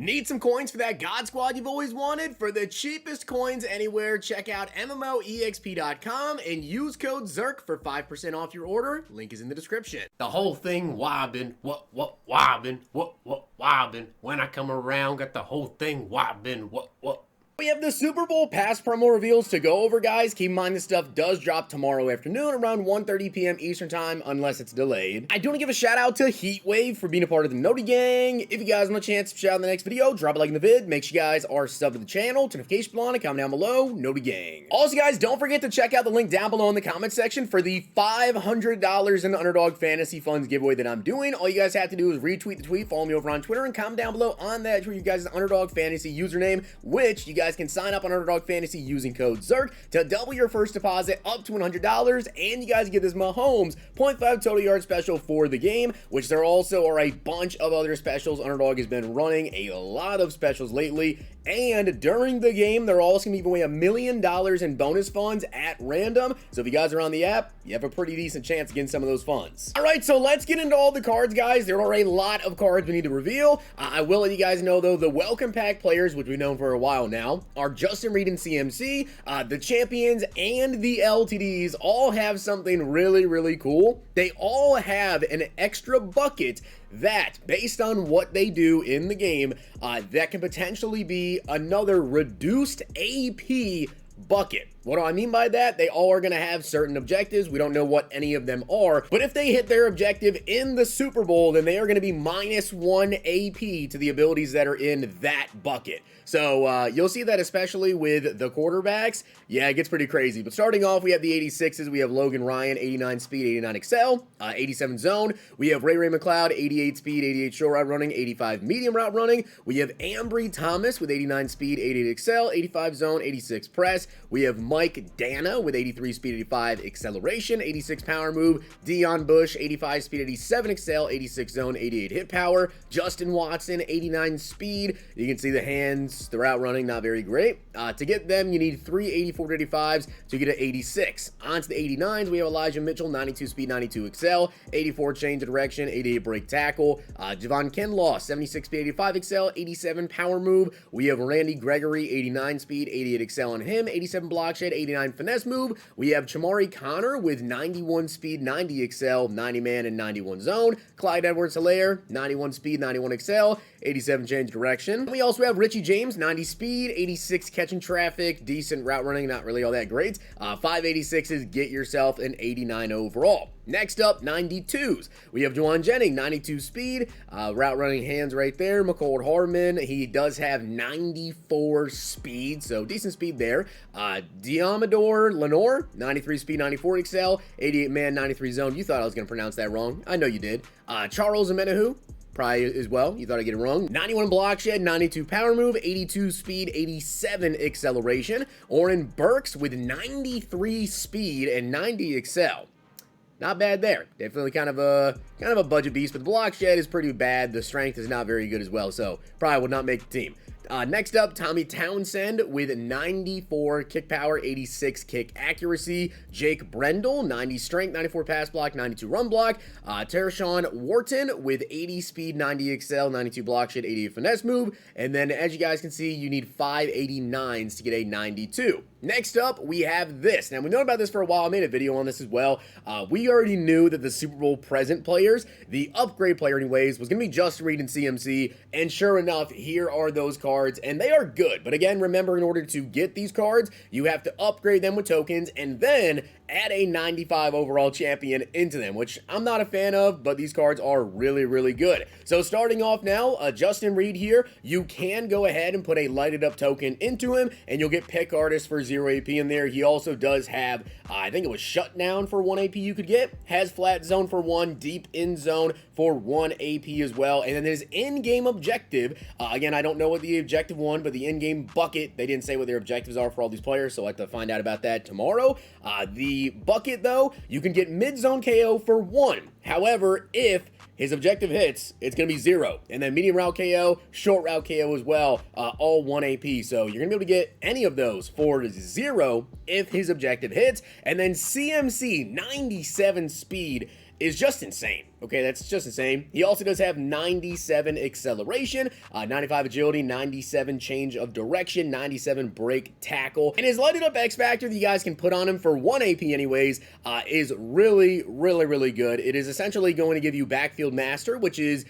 Need some coins for that God Squad you've always wanted? For the cheapest coins anywhere, check out MMOEXP.com and use code ZIRK for 5% off your order. Link is in the description. The whole thing wobbin', wobbin', wobbin'. When I come around, got the whole thing wobbin', We have the Super Bowl pass promo reveals to go over, guys. Keep in mind this stuff does drop tomorrow afternoon around 1:30 p.m. Eastern time, unless it's delayed. I do want to give a shout out to Heatwave for being a part of the Noti Gang. If you guys want a chance to shout out in the next video, drop a like in the vid. Make sure you guys are subbed to the channel, turn notification bell on, and comment down below, Noti Gang. Also, guys, don't forget to check out the link down below in the comment section for the $500 in the Underdog Fantasy Funds giveaway that I'm doing. All you guys have to do is retweet the tweet, follow me over on Twitter, and comment down below on that for you guys' Underdog Fantasy username, which you guys can sign up on Underdog Fantasy using code ZIRK to double your first deposit up to $100, and you guys get this Mahomes 0.5 total yard special for the game, which there also are a bunch of other specials. Underdog has been running a lot of specials lately, and during the game, they're also going to be giving away $1 million in bonus funds at random. So if you guys are on the app, you have a pretty decent chance of getting some of those funds. All right, so let's get into all the cards, guys. There are a lot of cards we need to reveal. I will let you guys know, though, the welcome pack players, which we've known for a while now, are Justin Reed and CMC. The champions and the LTDs all have something really, really cool. They all have an extra bucket that, based on what they do in the game, that can potentially be another reduced AP bucket. What do I mean by that? They all are going to have certain objectives. We don't know what any of them are, but if they hit their objective in the Super Bowl, then they are going to be -1 AP to the abilities that are in that bucket. So you'll see that especially with the quarterbacks. Yeah, it gets pretty crazy. But starting off, we have the 86s. We have Logan Ryan, 89 speed, 89 excel, 87 zone. We have Ray McLeod, 88 speed, 88 short route running, 85 medium route running. We have Ambry Thomas with 89 speed, 88 excel, 85 zone, 86 press. We have Mike Dana with 83 speed, 85 acceleration, 86 power move. Dion Bush, 85 speed, 87 excel, 86 zone, 88 hit power. Justin Watson, 89 speed. You can see the hands, the route running, not very great. To get them, you need 3 84 to 85s to get an 86. On to the 89s, we have Elijah Mitchell, 92 speed, 92 excel, 84 change of direction, 88 break tackle. Javon Kinlaw, 76 speed, 85 excel, 87 power move. We have Randy Gregory, 89 speed, 88 excel on him, 87 block shed, 89 finesse move. We have Chamari Connor with 91 speed, 90 excel, 90 man, and 91 zone. Clyde Edwards-Helaire, 91 speed, 91 excel, 87 change direction. We also have Richie James, 90 speed, 86 catching traffic, decent route running, not really all that great. 586s, get yourself an 89 overall. Next up, 92s. We have Juwan Jennings, 92 speed, route running hands right there. McCord Hardman, he does have 94 speed, so decent speed there. Diamador Lenore, 93 speed, 94 excel, 88 man, 93 zone. You thought I was going to pronounce that wrong. I know you did. Charles Amenahu, probably as well. You thought I'd get it wrong. 91 block shed, 92 power move, 82 speed, 87 acceleration. Oren Burks with 93 speed and 90 excel. Not bad there. Definitely kind of a budget beast, but the block shed is pretty bad. The strength is not very good as well, so probably would not make the team. Next up, Tommy Townsend with 94 kick power, 86 kick accuracy. Jake Brendel, 90 strength, 94 pass block, 92 run block. Tershawn Wharton with 80 speed, 90 excel, 92 block shed, 88 finesse move. And then, as you guys can see, you need 589s to get a 92. Next up, we have this. Now, we've known about this for a while. I made a video on this as well. We already knew that the Super Bowl present players, the upgrade player anyways, was going to be Justin Reed and CMC. And sure enough, here are those cards. And they are good. But again, remember, in order to get these cards, you have to upgrade them with tokens and then add a 95 overall champion into them, which I'm not a fan of, but these cards are really, really good. So starting off now, Justin Reed here, you can go ahead and put a lighted up token into him, and you'll get pick artist for 0 AP in there. He also does have, I think it was shutdown for 1 AP you could get, has flat zone for 1, deep in zone for 1 AP as well, and then there's in-game objective. Again, I don't know what the objective one, but the in-game bucket, they didn't say what their objectives are for all these players, so I'll have to find out about that tomorrow. The bucket, though, you can get mid-zone KO for 1. However, if his objective hits, it's going to be 0. And then medium route KO, short route KO as well, all 1 AP. So you're going to be able to get any of those for 0 if his objective hits. And then CMC, 97 speed, is just insane. Okay, that's just insane. He also does have 97 acceleration, 95 agility, 97 change of direction, 97 break tackle. And his lighted up X Factor that you guys can put on him for 1 AP anyways is really, really, really good. It is essentially going to give you backfield master, which is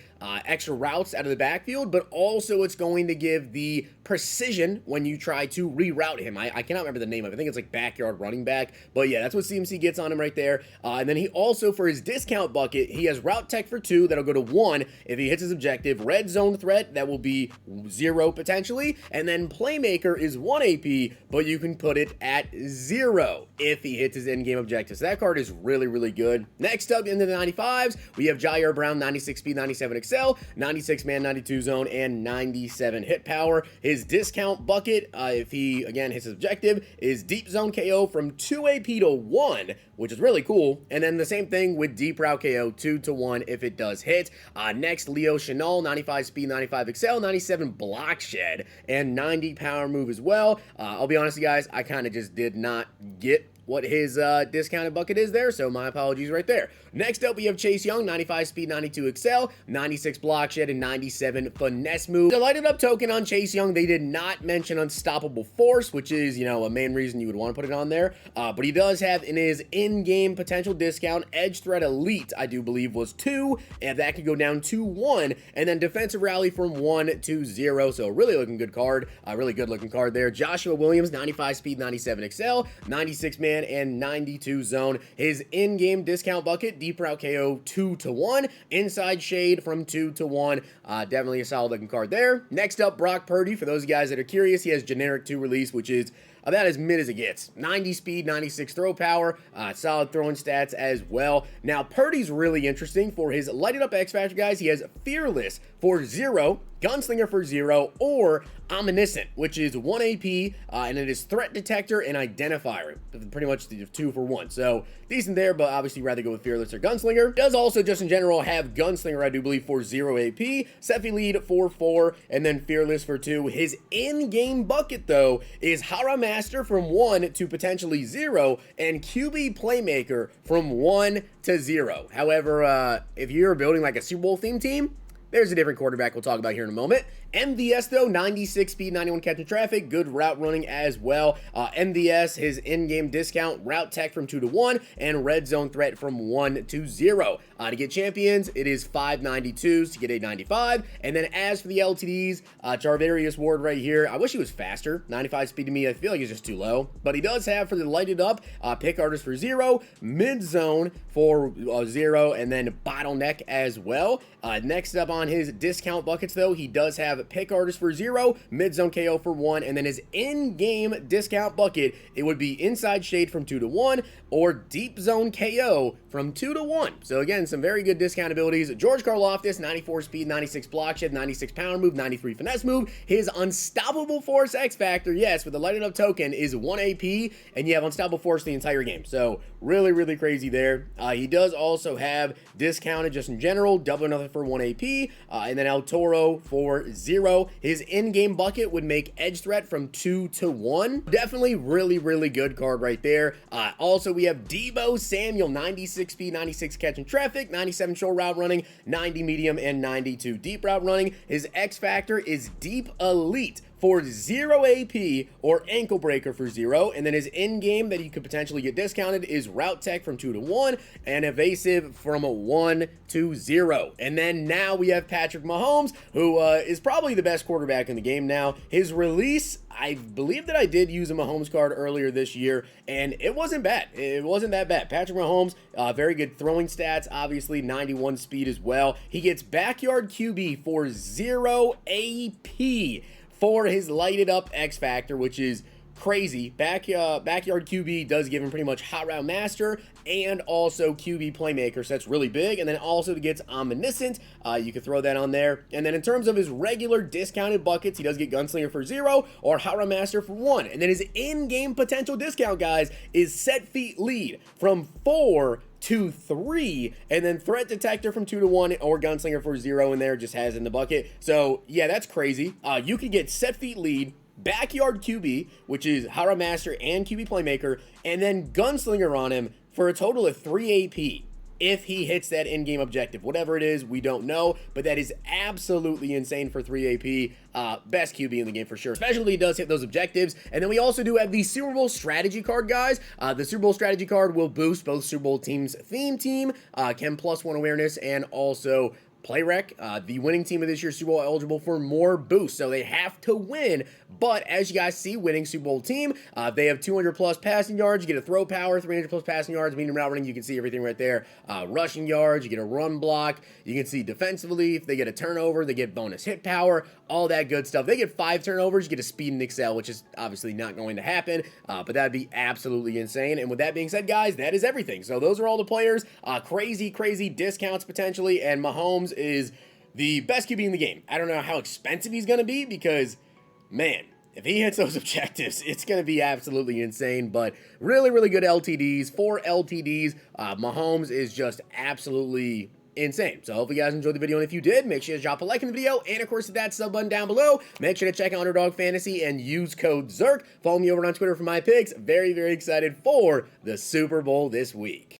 extra routes out of the backfield, but also it's going to give the precision when you try to reroute him. I cannot remember the name of it. I think it's like backyard running back, but yeah, that's what CMC gets on him right there. And then he also, for his discount bucket, he has route tech for 2, that'll go to 1 if he hits his objective. Red zone threat, that will be 0 potentially, and then playmaker is 1 AP, but you can put it at 0 if he hits his in-game objective. So that card is really, really good. Next up in the 95s, we have Jair Brown, 96 speed, 97 excel, 96 man, 92 zone, and 97 hit power. His discount bucket, if he, again, hits his objective, is deep zone KO from 2 AP to 1, which is really cool. And then the same thing with deep route KO 2 to 1 if it does hit. Next, Leo Chenal, 95 speed, 95 excel, 97 block shed, and 90 power move as well. I'll be honest with you guys, I kind of just did not get what his discounted bucket is there, so my apologies right there. Next up, we have Chase Young, 95 speed, 92 excel, 96 block shed, and 97 finesse move. The lighted up token on Chase Young, they did not mention unstoppable force, which is, you know, a main reason you would want to put it on there, but he does have in his in-game potential discount, edge threat elite, I do believe was 2, and that could go down to 1, and then defensive rally from 1 to 0, so really looking good card, really good looking card there. Joshua Williams, 95 speed, 97 excel, 96 man, and 92 zone. His in-game discount bucket, deep route KO 2 to 1, inside shade from 2 to 1. Definitely a solid looking card there. Next up, Brock Purdy. For those guys that are curious, he has generic 2 release, which is about as mid as it gets. 90 speed, 96 throw power, solid throwing stats as well. Now, Purdy's really interesting for his lighted up X Factor, guys. He has fearless for 0, gunslinger for 0, or omniscient, which is 1 AP, and it is threat detector and identifier. Pretty much the 2 for 1. So decent there, but obviously rather go with fearless or gunslinger. Does also just in general have gunslinger, I do believe, for 0 AP, Sephi lead for 4, and then fearless for 2. His in-game bucket though is Hara Master from 1 to potentially 0, and QB playmaker from 1 to 0. However, if you're building like a Super Bowl themed team, there's a different quarterback we'll talk about here in a moment. MVS though, 96 speed, 91 catching traffic, good route running as well. MVS, his in-game discount, route tech from 2 to 1, and red zone threat from 1 to 0. To get champions, it is 592s to get 895. And then as for the LTDs, Charvarius Ward right here, I wish he was faster. 95 speed to me, I feel like he's just too low. But he does have for the lighted up, pick artist for 0, mid zone for 0, and then bottleneck as well. Next up on his discount buckets though, he does have pick artist for 0, mid zone KO for 1, and then his in-game discount bucket, it would be inside shade from 2 to 1, or deep zone KO from 2 to 1. So again, some very good discount abilities. George Karlaftis, 94 speed, 96 block shed, 96 power move, 93 finesse move. His unstoppable force X Factor, yes, with the lighted up token is 1 AP, and you have unstoppable force the entire game. So really, really crazy there. He does also have discounted just in general, double or nothing for 1 AP, and then El Toro for 0. His in-game bucket would make edge threat from 2 to 1. Definitely really, really good card right there. Also, we have Deebo Samuel, 96 speed, 96 catching traffic, 97 short route running, 90 medium, and 92 deep route running. His X Factor is deep elite for 0 AP or ankle breaker for 0, and then his in-game that you could potentially get discounted is route tech from 2 to 1 and evasive from 1 to 0. And then now we have Patrick Mahomes, who is probably the best quarterback in the game now. His release, I believe that I did use a Mahomes card earlier this year, and it wasn't bad. It wasn't that bad. Patrick Mahomes, very good throwing stats, obviously 91 speed as well. He gets backyard QB for 0 AP for his lighted up X Factor, which is crazy. Backyard QB does give him pretty much hot route master and also QB playmaker, so that's really big. And then also it gets omniscient, you could throw that on there. And then in terms of his regular discounted buckets, he does get gunslinger for 0 or hot route master for 1. And then his in-game potential discount, guys, is set feet lead from 4 to 3, and then threat detector from 2 to 1 or gunslinger for 0 in there, just has in the bucket. So yeah, that's crazy. You could get set feet lead, backyard QB, which is Hara Master and QB playmaker, and then gunslinger on him for a total of 3 AP. if he hits that in-game objective. Whatever it is, we don't know, but that is absolutely insane for 3 AP. Best QB in the game for sure, especially if he does hit those objectives. And then we also do have the Super Bowl strategy card, guys. The Super Bowl strategy card will boost both Super Bowl teams' theme team, Chem +1 awareness, and also play rec. The winning team of this year's Super Bowl eligible for more boosts, so they have to win. But as you guys see, winning Super Bowl team, they have 200 plus passing yards. You get a throw power, 300 plus passing yards, medium route running. You can see everything right there. Rushing yards, you get a run block. You can see defensively, if they get a turnover, they get bonus hit power, all that good stuff. They get 5 turnovers, you get a speed and excel, which is obviously not going to happen, but that'd be absolutely insane. And with that being said, guys, that is everything. So those are all the players. Crazy discounts potentially, and Mahomes is the best QB in the game. I don't know how expensive he's going to be because, man, if he hits those objectives, it's going to be absolutely insane. But really good LTDs. 4 LTDs. Mahomes is just absolutely insane. So hopefully you guys enjoyed the video, and if you did, make sure to drop a like in the video, and of course hit that sub button down below. Make sure to check out Underdog Fantasy and use code ZERK. Follow me over on Twitter for my picks. Very excited for the Super Bowl this week.